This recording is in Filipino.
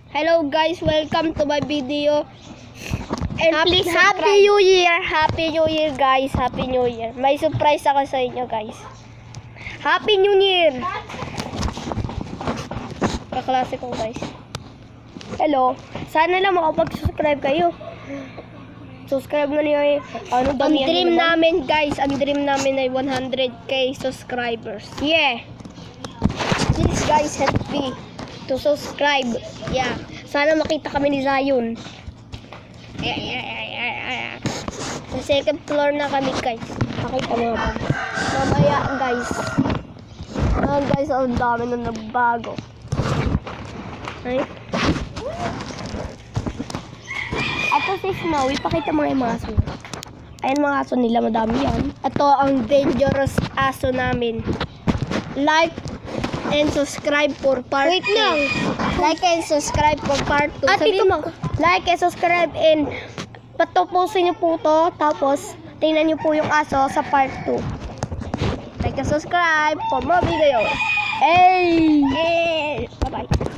Hello guys, welcome to my video. And Please Happy New Year! Happy New Year guys! Happy New Year! May surprise ako sa inyo guys. Happy New Year! Kaklase ko guys. Hello. Sana lang makapag-subscribe kayo. Subscribe na niyo eh. Ang dream namin guys, ang dream namin ay 100k subscribers. Yeah. Please guys, help me to subscribe. Yeah. Sana makita kami ni Zion. Sa second floor na kami guys. Pakita mo ba? Mamaya guys. Guys, ang dami na nagbago. Ay. Ito si Snowy, pakita mo yung mga aso. Ayan mga aso nila, madami yan. Ito ang dangerous aso namin. Like and subscribe for part 2. Wait lang. Like and subscribe for part 2. At ito Like and subscribe and patupusin niyo po to. Tapos, tingnan niyo po yung aso sa part 2. Like and subscribe for more videos. Hey! Bye-bye.